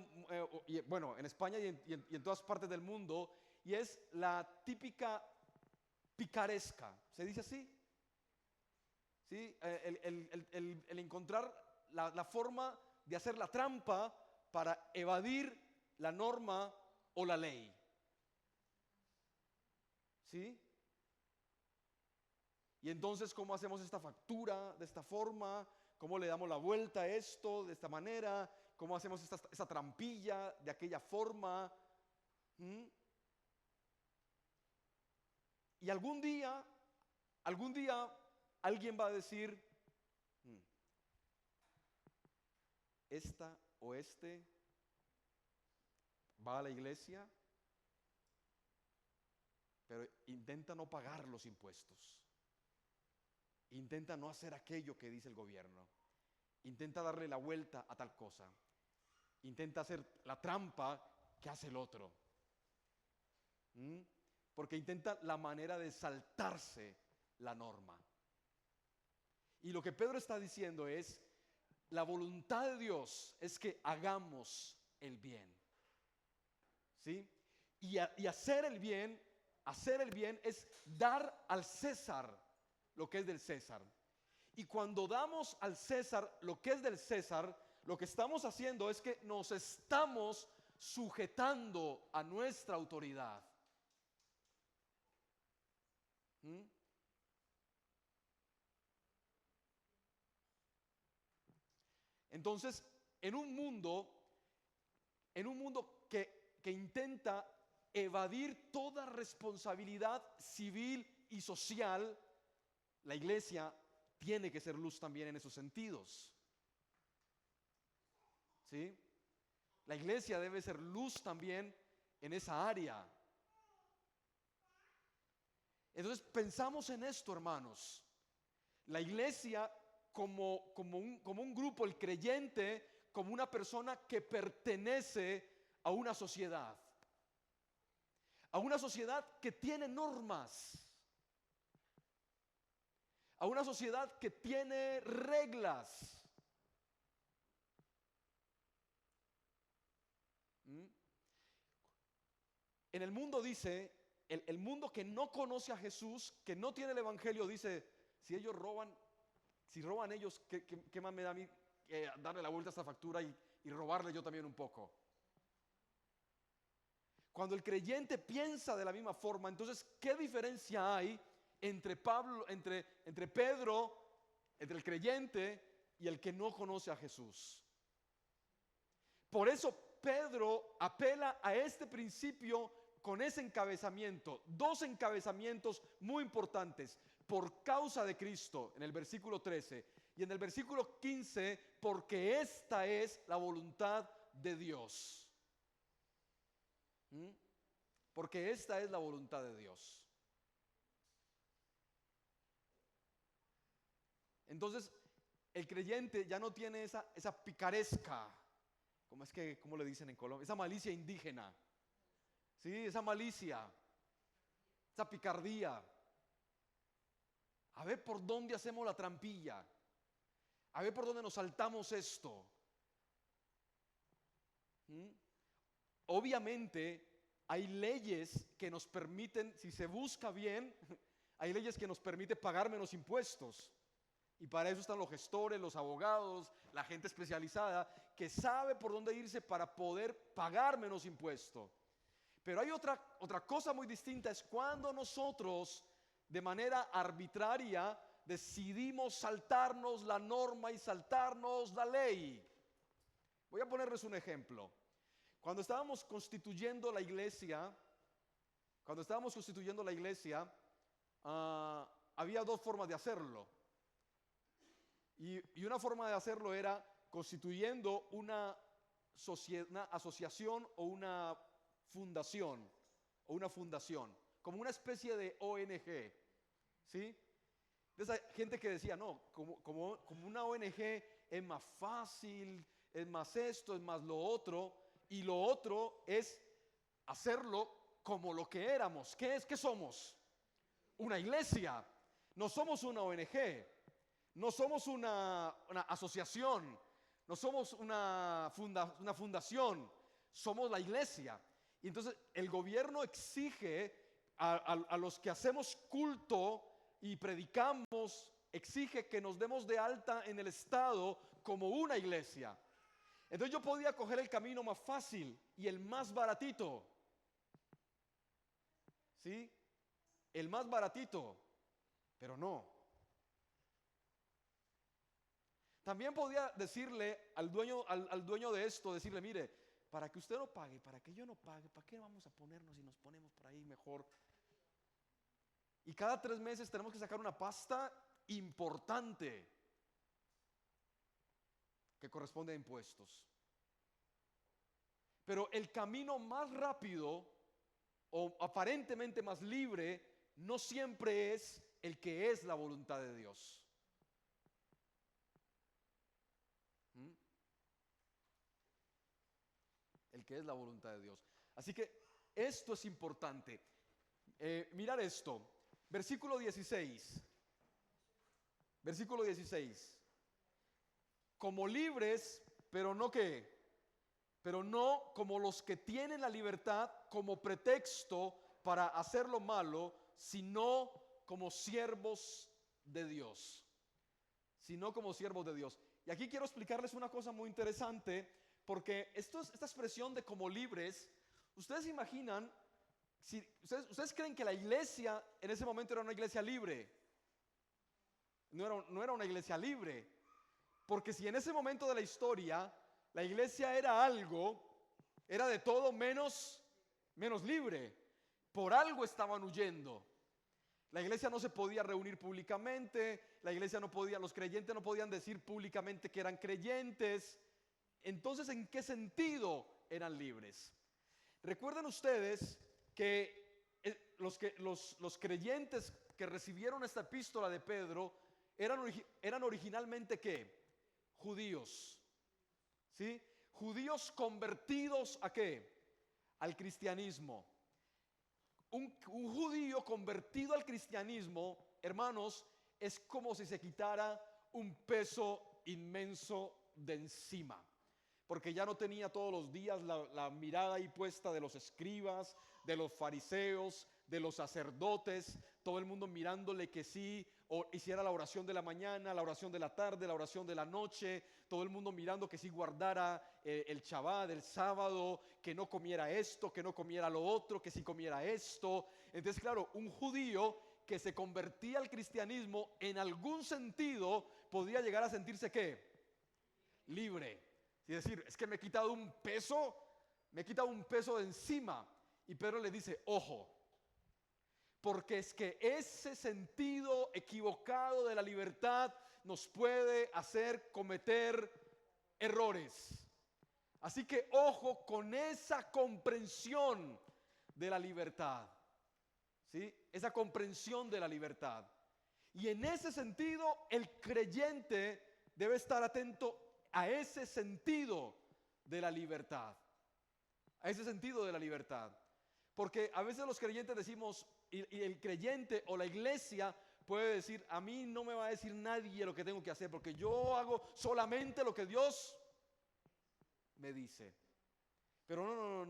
bueno, en España y en todas partes del mundo, y es la típica picaresca. ¿Se dice así? ¿Sí? El encontrar la forma de hacer la trampa para evadir la norma o la ley. ¿Sí? Y entonces, ¿cómo hacemos esta factura de esta forma? ¿Cómo le damos la vuelta a esto de esta manera? ¿Cómo hacemos esta trampilla de aquella forma? ¿Mm? Y algún día alguien va a decir, esta o este va a la iglesia, pero intenta no pagar los impuestos. Intenta no hacer aquello que dice el gobierno. Intenta darle la vuelta a tal cosa. Intenta hacer la trampa que hace el otro. Porque intenta la manera de saltarse la norma. Y lo que Pedro está diciendo es, la voluntad de Dios es que hagamos el bien. ¿Sí? Y hacer el bien es dar al César lo que es del César. Y cuando damos al César lo que es del César, lo que estamos haciendo es que nos estamos sujetando a nuestra autoridad. Entonces, en un mundo que intenta evadir toda responsabilidad civil y social, la iglesia tiene que ser luz también en esos sentidos. ¿Sí? La iglesia debe ser luz también en esa área. Entonces pensamos en esto, hermanos. La iglesia como un grupo, el creyente, como una persona que pertenece a una sociedad que tiene normas, a una sociedad que tiene reglas. En el mundo dice, el mundo que no conoce a Jesús, que no tiene el evangelio, dice, si roban ellos, ¿qué más me da a mí darle la vuelta a esta factura y robarle yo también un poco? Cuando el creyente piensa de la misma forma, entonces, ¿qué diferencia hay entre Pedro, entre el creyente y el que no conoce a Jesús? Por eso Pedro apela a este principio con ese encabezamiento, dos encabezamientos muy importantes: por causa de Cristo, en el versículo 13, y en el versículo 15, porque esta es la voluntad de Dios. Porque esta es la voluntad de Dios. Entonces, el creyente ya no tiene esa picaresca, ¿cómo le dicen en Colombia? Esa malicia indígena, ¿sí? Esa malicia, esa picardía. A ver por dónde hacemos la trampilla, a ver por dónde nos saltamos esto. Obviamente hay leyes que nos permiten, si se busca bien, hay leyes que nos permiten pagar menos impuestos. Y para eso están los gestores, los abogados, la gente especializada que sabe por dónde irse para poder pagar menos impuesto. Pero hay otra cosa muy distinta, es cuando nosotros de manera arbitraria decidimos saltarnos la norma y saltarnos la ley. Voy a ponerles un ejemplo. Cuando estábamos constituyendo la iglesia, había dos formas de hacerlo. Y una forma de hacerlo era constituyendo una asociación o una fundación, como una especie de ONG, ¿sí? De esa gente que decía, no, como una ONG es más fácil, es más esto, es más lo otro, y lo otro es hacerlo como lo que éramos. ¿Qué somos? Una iglesia. No somos una ONG, no somos una asociación, no somos una fundación, somos la iglesia. Y entonces el gobierno exige a los que hacemos culto y predicamos, exige que nos demos de alta en el Estado como una iglesia. Entonces yo podía coger el camino más fácil y el más baratito, ¿sí? El más baratito, pero no. También podía decirle al dueño de esto, decirle, mire, para que usted no pague, para que yo no pague, ¿para qué vamos a ponernos y nos ponemos por ahí mejor? Y cada 3 meses tenemos que sacar una pasta importante que corresponde a impuestos. Pero el camino más rápido o aparentemente más libre, no siempre es el que es la voluntad de Dios. ¿Mm? El que es la voluntad de Dios. Así que esto es importante. Mirar esto. Versículo 16. Versículo 16. Como libres, pero no que, pero no como los que tienen la libertad como pretexto para hacer lo malo, sino como siervos de Dios. Sino como siervos de Dios. Y aquí quiero explicarles una cosa muy interesante, porque esta expresión de como libres, ustedes imaginan, si, ustedes creen que la iglesia en ese momento era una iglesia libre. No era una iglesia libre. Porque si en ese momento de la historia la iglesia era algo, era de todo menos libre. Por algo estaban huyendo. La iglesia no se podía reunir públicamente, la iglesia no podía, los creyentes no podían decir públicamente que eran creyentes. Entonces, ¿en qué sentido eran libres? Recuerden ustedes que los creyentes que recibieron esta epístola de Pedro eran originalmente ¿qué? Judíos. ¿Sí? Judíos convertidos ¿a qué? Al cristianismo. Un judío convertido al cristianismo, hermanos, es como si se quitara un peso inmenso de encima. Porque ya no tenía todos los días la mirada ahí puesta de los escribas, de los fariseos, de los sacerdotes, todo el mundo mirándole que sí, o hiciera la oración de la mañana, la oración de la tarde, la oración de la noche, todo el mundo mirando que sí guardara el Shabbat, el sábado, que no comiera esto, que no comiera lo otro, que sí comiera esto. Entonces, claro, un judío que se convertía al cristianismo, en algún sentido, podía llegar a sentirse ¿qué? Libre. Y decir, es que me he quitado un peso de encima. Y Pedro le dice, ojo, porque es que ese sentido equivocado de la libertad nos puede hacer cometer errores. Así que ojo con esa comprensión de la libertad. ¿Sí? Esa comprensión de la libertad. Y en ese sentido, el creyente debe estar atento a ese sentido de la libertad. A ese sentido de la libertad. Porque a veces los creyentes decimos, y el creyente o la iglesia puede decir, a mí no me va a decir nadie lo que tengo que hacer, porque yo hago solamente lo que Dios me dice. Pero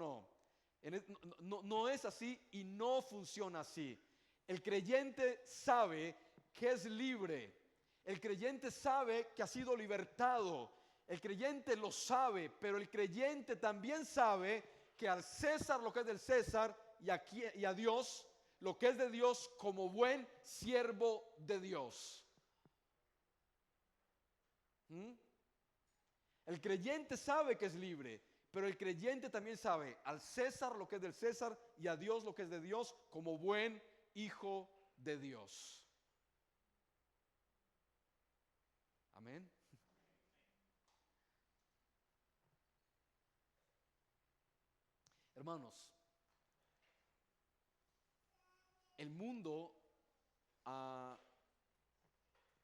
no es así y no funciona así. El creyente sabe que es libre. El creyente sabe que ha sido libertado. El creyente lo sabe, pero el creyente también sabe que al César lo que es del César y a Dios lo que es de Dios, como buen siervo de Dios. El creyente sabe que es libre, pero el creyente también sabe al César lo que es del César y a Dios lo que es de Dios, como buen hijo de Dios. Amén. Hermanos, el mundo,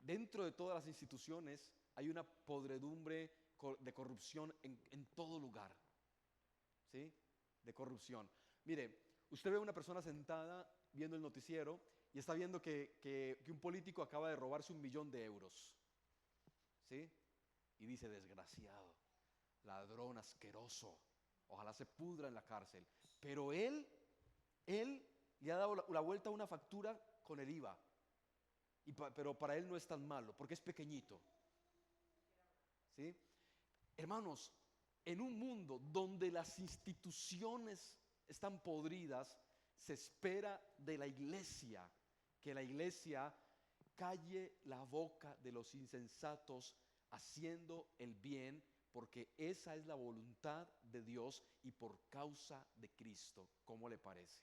dentro de todas las instituciones, hay una podredumbre de corrupción en todo lugar. ¿Sí? De corrupción. Mire, usted ve a una persona sentada viendo el noticiero y está viendo que un político acaba de robarse 1 millón de euros. ¿Sí? Y dice, desgraciado, ladrón asqueroso, ojalá se pudra en la cárcel. Pero él le ha dado la vuelta a una factura con el IVA. Pero para él no es tan malo, porque es pequeñito. ¿Sí? Hermanos, en un mundo donde las instituciones están podridas, se espera de la iglesia que la iglesia calle la boca de los insensatos haciendo el bien, porque esa es la voluntad de Dios y por causa de Cristo. ¿Cómo le parece?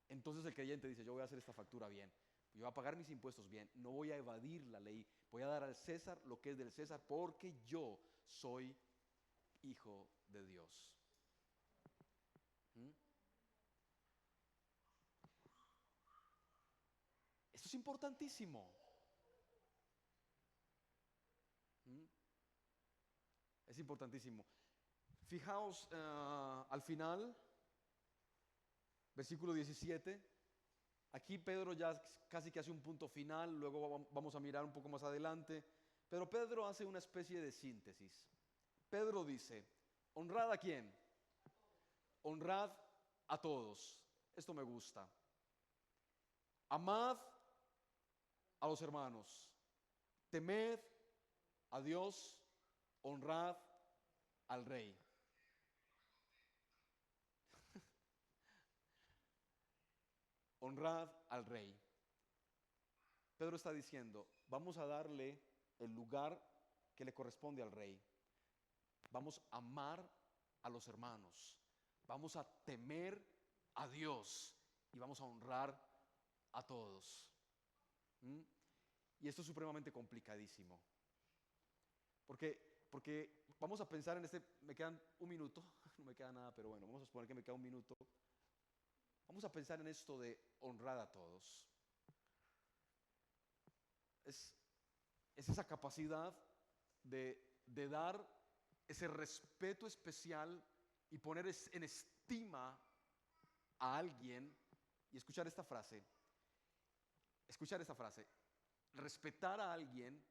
Entonces el creyente dice, yo voy a hacer esta factura bien, yo voy a pagar mis impuestos bien, no voy a evadir la ley, voy a dar al César lo que es del César, porque yo soy hijo de Dios. Eso es importantísimo. ¿Mm? Es importantísimo. Fijaos al final, versículo 17. Aquí Pedro ya casi que hace un punto final, luego vamos a mirar un poco más adelante, pero Pedro hace una especie de síntesis. Pedro dice, ¿honrad a quién? Honrad a todos. Esto me gusta. Amad a los hermanos. Temed a Dios. Honrad al rey. Honrad al rey. Pedro está diciendo, vamos a darle el lugar que le corresponde al rey. Vamos a amar a los hermanos. Vamos a temer a Dios y vamos a honrar a todos. ¿Mm? Y esto es supremamente complicadísimo. Porque vamos a pensar en este, me quedan un minuto, no me queda nada, pero bueno, vamos a suponer que me queda un minuto. Vamos a pensar en esto de honrar a todos. Es esa capacidad de dar ese respeto especial y poner en estima a alguien y escuchar esta frase, respetar a alguien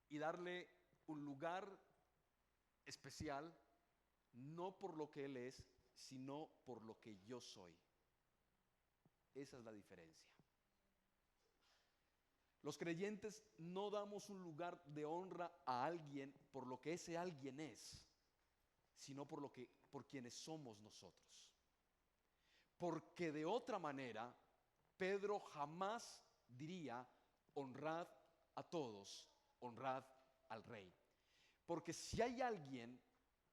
y darle un lugar especial, no por lo que él es, sino por lo que yo soy. Esa es la diferencia. Los creyentes no damos un lugar de honra a alguien por lo que ese alguien es, sino por quienes somos nosotros. Porque de otra manera, Pedro jamás diría, honrad a todos, honrad al rey. Porque si hay alguien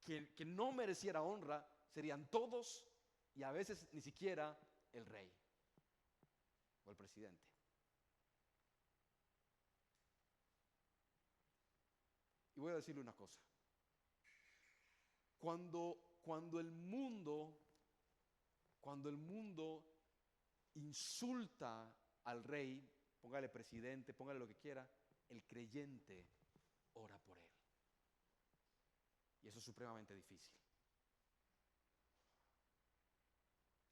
que no mereciera honra, serían todos y a veces ni siquiera el rey o el presidente. Y voy a decirle una cosa. Cuando el mundo insulta al rey, póngale presidente, póngale lo que quiera, el creyente ora por él. Y eso es supremamente difícil.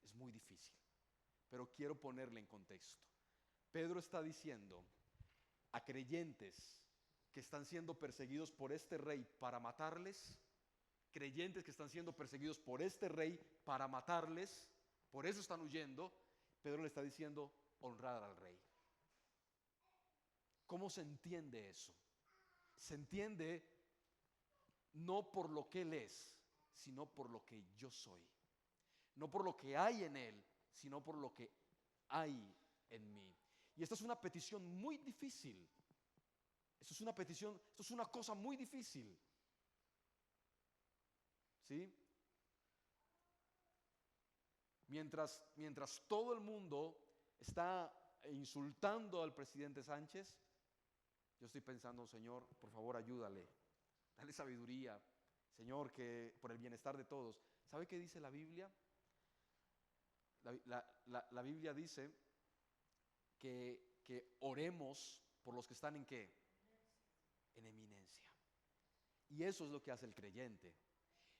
Es muy difícil. Pero quiero ponerle en contexto. Pedro está diciendo a creyentes que están siendo perseguidos por este rey para matarles, creyentes que están siendo perseguidos por este rey para matarles, por eso están huyendo. Pedro le está diciendo honrar al rey. ¿Cómo se entiende eso? Se entiende no por lo que él es, sino por lo que yo soy. No por lo que hay en él, sino por lo que hay en mí. Y esta es una petición muy difícil. Esto es una cosa muy difícil. ¿Sí? Mientras todo el mundo está insultando al presidente Sánchez, yo estoy pensando, Señor, por favor ayúdale, dale sabiduría, Señor, que por el bienestar de todos. ¿Sabe qué dice la Biblia? La Biblia dice que oremos por los que están en ¿qué? En eminencia. Y eso es lo que hace el creyente.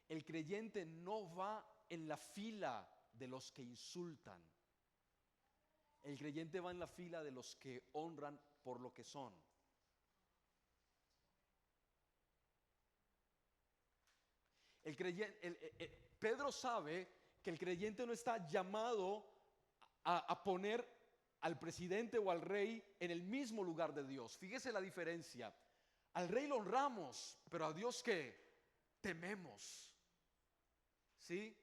El creyente no va en la fila de los que insultan. El creyente va en la fila de los que honran por lo que son. Pedro sabe que el creyente no está llamado a poner al presidente o al rey en el mismo lugar de Dios. Fíjese la diferencia. Al rey lo honramos, pero a Dios ¿qué? Tememos. ¿Sí?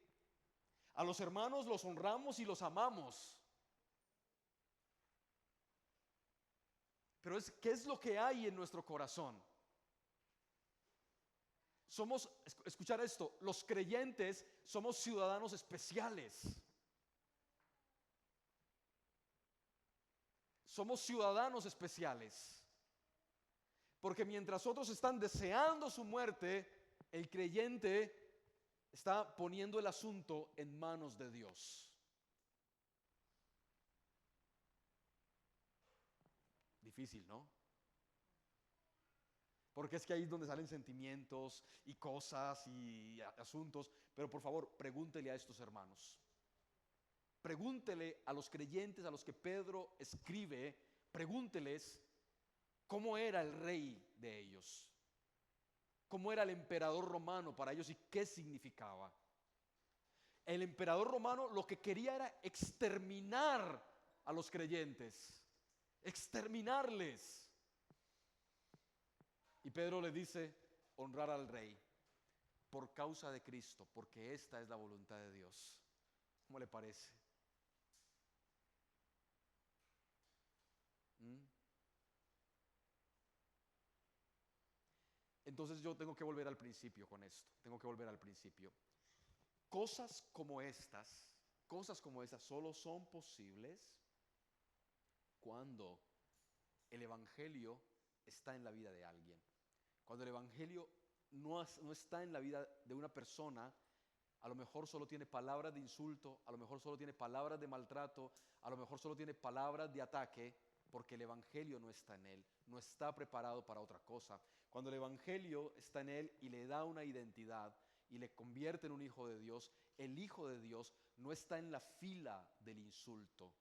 A los hermanos los honramos y los amamos. Pero ¿qué es lo que hay en nuestro corazón? Escuchar esto, los creyentes somos ciudadanos especiales. Somos ciudadanos especiales. Porque mientras otros están deseando su muerte, el creyente está poniendo el asunto en manos de Dios. Difícil, ¿no? Porque es que ahí es donde salen sentimientos y cosas y asuntos. Pero por favor, pregúntele a estos hermanos. Pregúntele a los creyentes a los que Pedro escribe, pregúnteles cómo era el rey de ellos, cómo era el emperador romano para ellos y qué significaba. El emperador romano lo que quería era exterminar a los creyentes, exterminarles. Y Pedro le dice, honrar al rey por causa de Cristo, porque esta es la voluntad de Dios. ¿Cómo le parece? Entonces yo tengo que volver al principio con esto, tengo que volver al principio. Cosas como estas solo son posibles cuando el evangelio está en la vida de alguien. Cuando el evangelio no está en la vida de una persona, a lo mejor solo tiene palabras de insulto, a lo mejor solo tiene palabras de maltrato, a lo mejor solo tiene palabras de ataque, porque el evangelio no está en él, no está preparado para otra cosa. Cuando el evangelio está en él y le da una identidad y le convierte en un hijo de Dios, el hijo de Dios no está en la fila del insulto.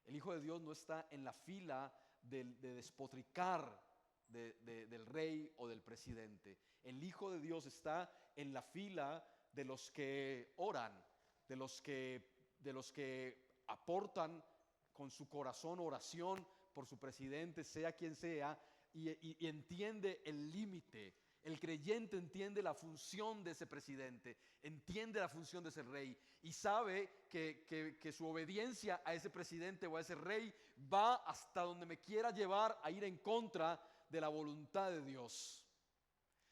El hijo de Dios no está en la fila de despotricar del rey o del presidente. El hijo de Dios está en la fila de los que oran, de los que aportan con su corazón oración por su presidente, sea quien sea, y entiende el límite. El creyente entiende la función de ese presidente, entiende la función de ese rey y sabe que su obediencia a ese presidente o a ese rey va hasta donde me quiera llevar a ir en contra de la voluntad de Dios.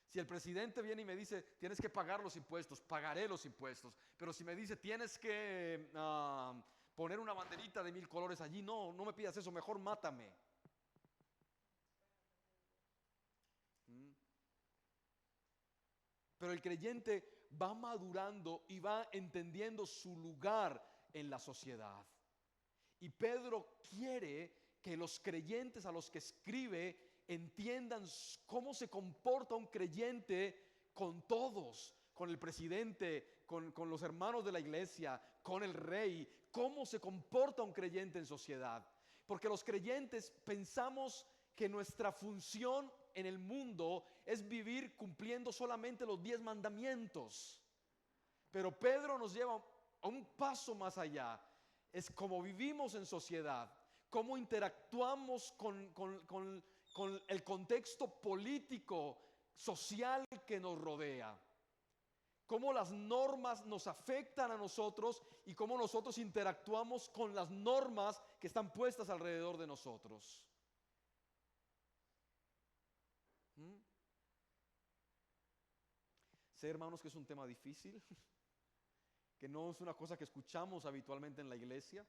Si el presidente viene y me dice, tienes que pagar los impuestos, pagaré los impuestos. Pero si me dice, tienes que poner una banderita de 1000 colores allí, no me pidas eso, mejor mátame. Pero el creyente va madurando y va entendiendo su lugar en la sociedad. Y Pedro quiere que los creyentes a los que escribe entiendan cómo se comporta un creyente con todos, con el presidente, con los hermanos de la iglesia, con el rey, cómo se comporta un creyente en sociedad. Porque los creyentes pensamos que nuestra función en el mundo es vivir cumpliendo solamente los 10 mandamientos. Pero Pedro nos lleva a un paso más allá. Es cómo vivimos en sociedad, cómo interactuamos con el contexto político, social que nos rodea, cómo las normas nos afectan a nosotros y cómo nosotros interactuamos con las normas que están puestas alrededor de nosotros. Sé, hermanos, que es un tema difícil, que no es una cosa que escuchamos habitualmente en la iglesia.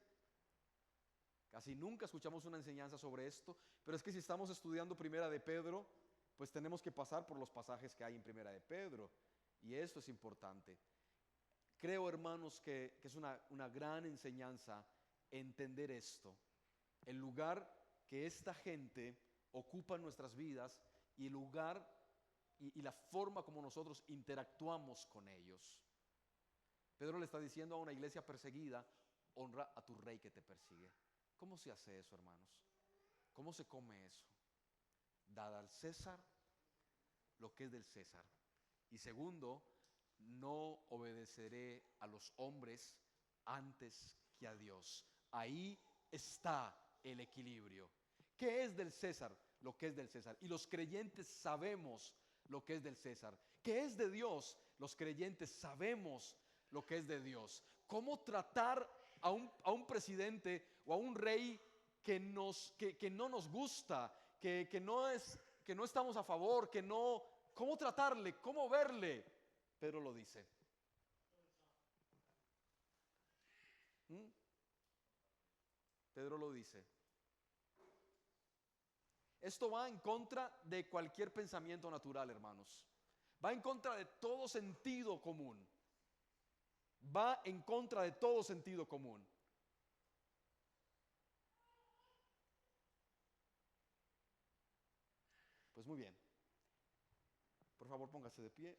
Casi nunca escuchamos una enseñanza sobre esto, pero es que si estamos estudiando Primera de Pedro, pues tenemos que pasar por los pasajes que hay en Primera de Pedro, y eso es importante. Creo, hermanos, que es una gran enseñanza entender esto, el lugar que esta gente ocupa en nuestras vidas y el lugar y la forma como nosotros interactuamos con ellos. Pedro le está diciendo a una iglesia perseguida, honra a tu rey que te persigue. ¿Cómo se hace eso, hermanos? ¿Cómo se come eso? Dad al César lo que es del César. Y segundo, no obedeceré a los hombres antes que a Dios. Ahí está el equilibrio. ¿Qué es del César? Lo que es del César. Y los creyentes sabemos lo que es del César. ¿Qué es de Dios? Los creyentes sabemos lo que es de Dios. ¿Cómo tratar a un presidente o a un rey que no nos gusta, que no estamos a favor, ¿cómo tratarle? ¿Cómo verle? Pedro lo dice. Pedro lo dice. Esto va en contra de cualquier pensamiento natural, hermanos. Va en contra de todo sentido común. Va en contra de todo sentido común. muy bien. Por favor, póngase de pie.